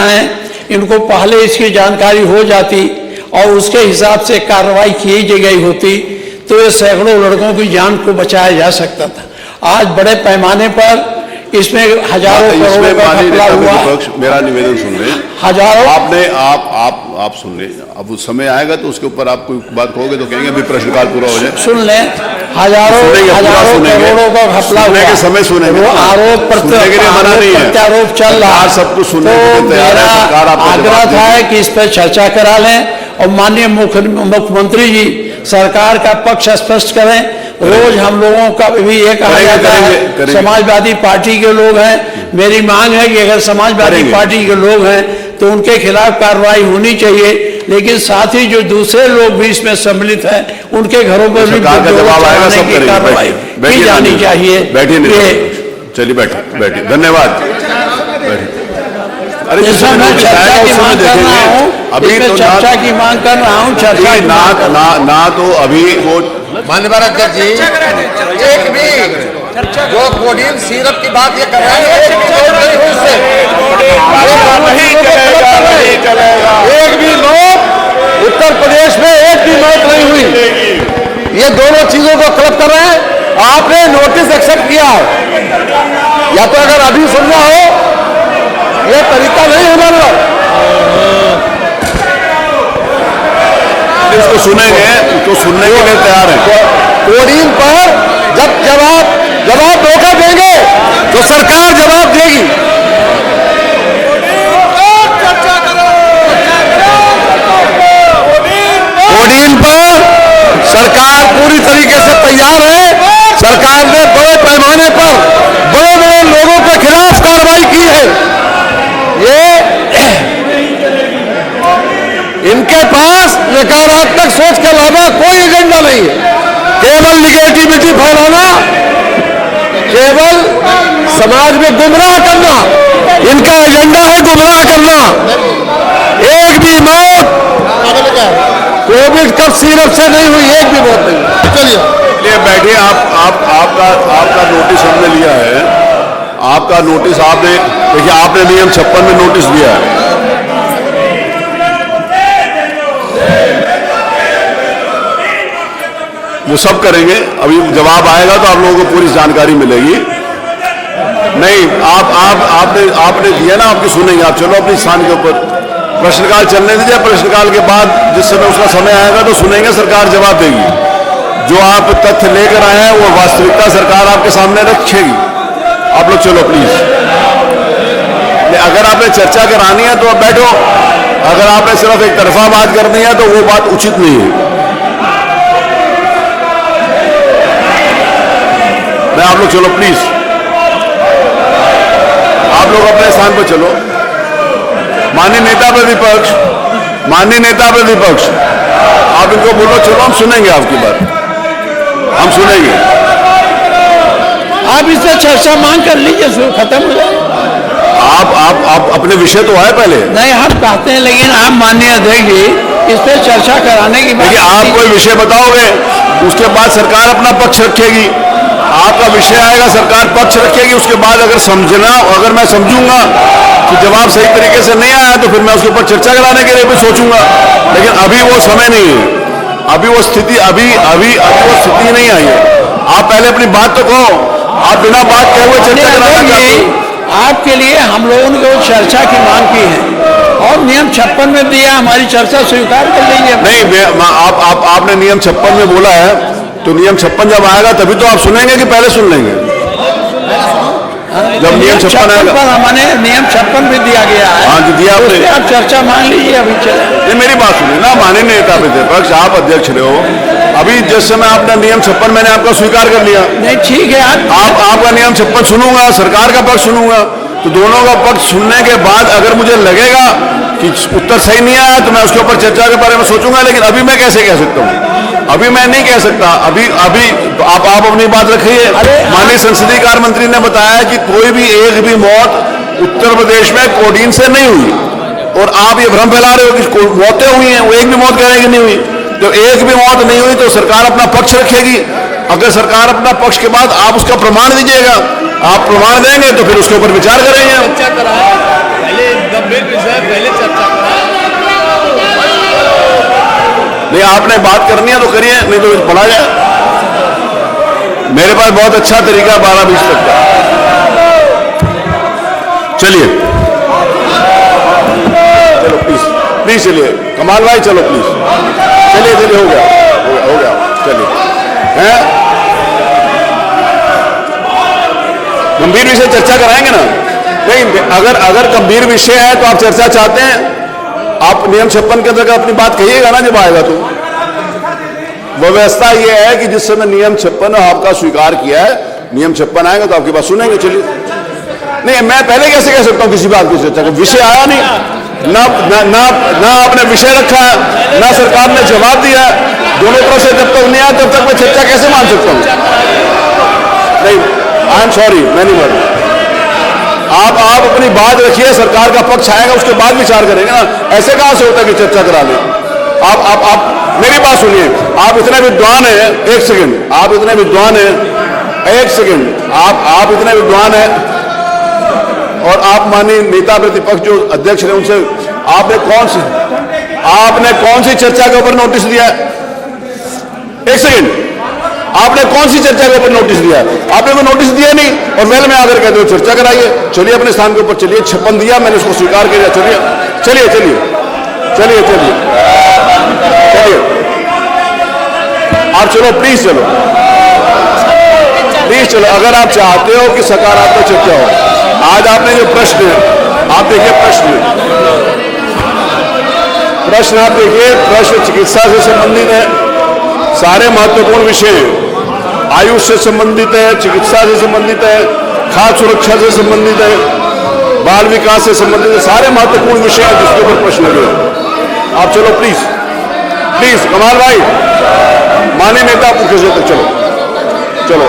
हैं, इनको पहले इसकी जानकारी हो जाती और उसके हिसाब से कार्रवाई की गई होती तो ये सैकड़ों लड़कों की जान को बचाया जा सकता था। आज बड़े पैमाने पर इसमें हजारों करोड़ों का घपला हुआ। मेरा निवेदन सुन रहे हैं, हजारों आपने आप सुन रहे हैं। अब उस समय आएगा तो उसके ऊपर आप कोई बात कहोगे तो कहेंगे अभी प्रश्नकाल पूरा हो जाए। सुन लें, हजारों करोड़ों का घपला हुआ के समय सुनेंगे, आरोप प्रत्यारोप चल रहा है, सब कुछ सुनने तो मेरा आग्रह था कि इस पर चर्चा करा लें और माननीय मुख्यमंत्री जी सरकार का पक्ष स्पष्ट करें। रोज हम लोगों का भी ये कहा जाता है समाजवादी पार्टी के लोग हैं, मेरी मांग है कि अगर समाजवादी पार्टी के लोग हैं तो उनके खिलाफ कार्रवाई होनी चाहिए, लेकिन साथ ही जो दूसरे लोग भी इसमें सम्मिलित हैं उनके घरों पर भी कार्रवाई की जानी चाहिए। चलिए बैठिए, धन्यवाद। अरे मैं चर्चा की मांग कर रहा हूँ, अभी तो चर्चा की मांग कर रहा हूँ, चर्चा ना तो अभी वो माननीय अध्यक्ष जी एक भी जो कोडिन सिरप की बात ये कर रहे हैं एक भी लोग उत्तर प्रदेश में एक भी मौत नहीं हुई। ये दोनों चीजों को क्लब कर रहे हैं। आपने नोटिस एक्सेप्ट किया है, या तो अगर अभी सुनना हो ये तरीका नहीं है हमारा। इसको सुनेंगे तो सुनने के लिए तैयार हैं। कोडिन पर जब जवाब धोखा देंगे तो सरकार जवाब देगी। कोडिन पर सरकार पूरी तरीके से तैयार है। सरकार ने बड़े पैमाने पर बड़े बड़े लोगों के खिलाफ कार्रवाई की है। ये इनके पास नकारात्मक सोच के अलावा कोई एजेंडा नहीं है, केवल निगेटिविटी फैलाना, केवल समाज में गुमराह करना। इनका एजेंडा है गुमराह करना। एक भी मौत कोविड कब सिरप से नहीं हुई, एक भी मौत नहीं। चलिए बैठिए। आपका नोटिस हमने लिया है। आपका नोटिस आपने देखिए, आपने नियम 56 में नोटिस दिया है। वो सब करेंगे, अभी जवाब आएगा तो आप लोगों को पूरी जानकारी मिलेगी। नहीं आपने दिया ना, आपकी सुनेंगे। आप चलो अपनी स्थान के ऊपर प्रश्नकाल चलने दीजिए। प्रश्नकाल के बाद जिस समय उसका समय आएगा तो सुनेंगे, सरकार जवाब देगी। जो आप तथ्य लेकर आए हैं वो वास्तविकता सरकार आपके सामने रखेगी। आप लोग चलो प्लीज। अगर आपने चर्चा करानी है तो आप बैठो, अगर आपने सिर्फ एक तरफा बात करनी है तो वो बात उचित नहीं है। आप लोग चलो प्लीज, आप लोग अपने स्थान पर चलो। माननीय नेता प्रतिपक्ष, आप इनको बोलो चलो, हम सुनेंगे आपकी बात, हम सुनेंगे। आप इससे चर्चा मांग कर लीजिए, खत्म हो जाए। आप अपने विषय तो आए पहले। नहीं, हम कहते हैं, लेकिन आप माननीय अध्यक्ष जी इस पर चर्चा कराने की बात। आप कोई विषय बताओगे, उसके बाद सरकार अपना पक्ष रखेगी। आपका विषय आएगा, सरकार पक्ष रखेगी। उसके बाद अगर मैं समझूंगा कि जवाब सही तरीके से नहीं आया तो फिर मैं उसके ऊपर चर्चा कराने के लिए भी सोचूंगा। लेकिन अभी वो समय नहीं है, अभी वो स्थिति नहीं आई है। आप पहले अपनी बात तो कहो। आप बिना बात कहे हुए चर्चा कराना चाहते हैं। आपके लिए हम लोगों ने चर्चा की मांग की है और नियम 56 में दिया, हमारी चर्चा स्वीकार कर लेंगे। नहीं, आपने नियम 56 में बोला है, तो नियम 56 जब आएगा तभी तो आप सुनेंगे कि पहले सुन लेंगे? जब नियम 56 आएगा पर हमने नियम 56 भी दिया गया है। हाँ जी, दिया आपने। आप चर्चा मान लीजिए। अभी चले, मेरी बात सुनिए ना। माननीय नेता प्रतिपक्ष, आप अध्यक्ष रहे हो, अभी जिस समय आपने नियम 56 मैंने आपका स्वीकार कर लिया। नहीं, ठीक है। आपका नियम 56 सुनूंगा, सरकार का पक्ष सुनूंगा, तो दोनों का पक्ष सुनने के बाद अगर मुझे लगेगा कि उत्तर सही नहीं आया तो मैं उसके ऊपर चर्चा के बारे में सोचूंगा। लेकिन अभी मैं कैसे कह सकता हूँ? अभी मैं नहीं कह सकता। अभी आप अपनी बात रखिए। माननीय संसदीय कार्य मंत्री ने बताया कि कोई भी एक भी मौत उत्तर प्रदेश में कोडिन से नहीं हुई, और आप ये भ्रम फैला रहे हो कि मौतें हुई हैं। वो एक भी मौत कह रहे हैं कि नहीं हुई। तो एक भी मौत नहीं हुई तो सरकार अपना पक्ष रखेगी। अगर सरकार अपना पक्ष के बाद आप उसका प्रमाण दीजिएगा, आप प्रमाण देंगे तो फिर उसके ऊपर विचार करेंगे। नहीं, आपने बात करनी है तो करिए, नहीं तो पढ़ा जाए। मेरे पास बहुत अच्छा तरीका 12-20 तक का। चलिए चलो प्लीज प्लीज, चलिए कमाल भाई, चलो प्लीज, चलिए चलिए, हो गया हो गया, चलिए। हैं, गंभीर विषय चर्चा कराएंगे ना? नहीं, अगर गंभीर विषय है तो आप चर्चा चाहते हैं, आप नियम 56 के अंतर्गत अपनी बात कहिएगा ना जब आएगा तो। व्यवस्था यह है कि जिस समय नियम 56 आपका स्वीकार किया है, नियम 56 आएगा तो आपकी बात सुनेंगे। चलिए, नहीं मैं पहले कैसे कह सकता हूं किसी बात की चर्चा को? विषय आया नहीं, ना ना ना ना आपने विषय रखा है, ना सरकार ने जवाब दिया। दोनों तरफ से जब तक नहीं आया तब तक मैं चर्चा कैसे मान सकता हूं? नहीं, आई एम सॉरी, मैं नहीं बोल रहा। आप अपनी बात रखिए, सरकार का पक्ष आएगा उसके बाद विचार करेंगे ना। ऐसे कहां से होता है कि चर्चा करा लें? आप मेरी बात सुनिए, आप इतने विद्वान हैं, एक सेकंड, आप इतने विद्वान हैं, एक सेकंड, आप इतने विद्वान हैं और आप माननीय नेता प्रतिपक्ष जो अध्यक्ष रहे उनसे आपने कौन सी चर्चा के ऊपर नोटिस दिया है? एक सेकंड, आपने कौन सी चर्चा के ऊपर नोटिस दिया? आपने कोई नोटिस दिया नहीं और मेल में आकर कहते हो चर्चा कराइए। चलिए अपने स्थान के ऊपर चलिए, 56 दिया मैंने, उसको स्वीकार किया। चलिए चलिए चलिए चलिए चलिए चलिए, आप चलो प्लीज, चलो प्लीज चलो। अगर आप चाहते हो कि सकारात्मक चर्चा हो, आज आपने जो प्रश्न है, आप देखिए प्रश्न आप देखिए, प्रश्न चिकित्सा से संबंधित है, सारे महत्वपूर्ण विषय हैं, आयुष से संबंधित है, चिकित्सा से संबंधित है, खाद्य सुरक्षा से संबंधित है, बाल विकास से संबंधित है, सारे महत्वपूर्ण विषय हैं जिसके ऊपर प्रश्न लगे। आप चलो प्लीज प्लीज, कमाल भाई, माननीय नेता पूछे तक चलो चलो,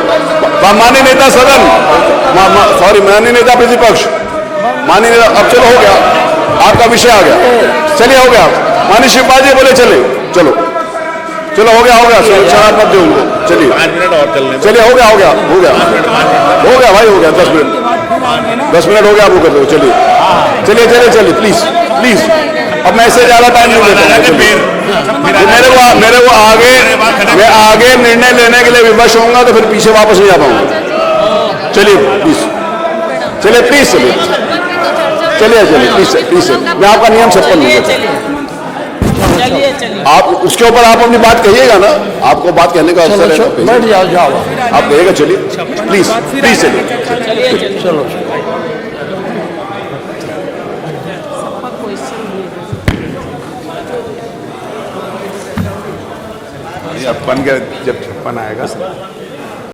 माननीय नेता सदन, सॉरी माननीय नेता प्रतिपक्ष, माननीय नेता, अब चलो हो गया, आपका विषय आ गया, चलिए हो गया। माननीय शिवपाल जी बोले चले, चलो चलो हो गया शराब मत दो उनको, चलिए 5 मिनट और चलने, चलिए हो गया भाई, हो गया 10 मिनट हो गया, आप वो कर दो, चलिए चलिए चलिए चलिए प्लीज प्लीज। अब मैं इससे ज्यादा टाइम नहीं लेता हूँ, मेरे को आगे, मैं आगे निर्णय लेने के लिए विवश होऊंगा तो फिर पीछे वापस नहीं आ पाऊंगा। चलिए प्लीज, चलिए प्लीज, चलिए चलिए चलिए प्लीज, मैं आपका नियम 56 नहीं करता। आप उसके ऊपर आप अपनी बात कहिएगा ना, आपको बात कहने का अवसर है, बैठ जाओ, आप कहिएगा। चलिए प्लीज प्लीज, चलिए चलो। अपन के जब 56 आएगा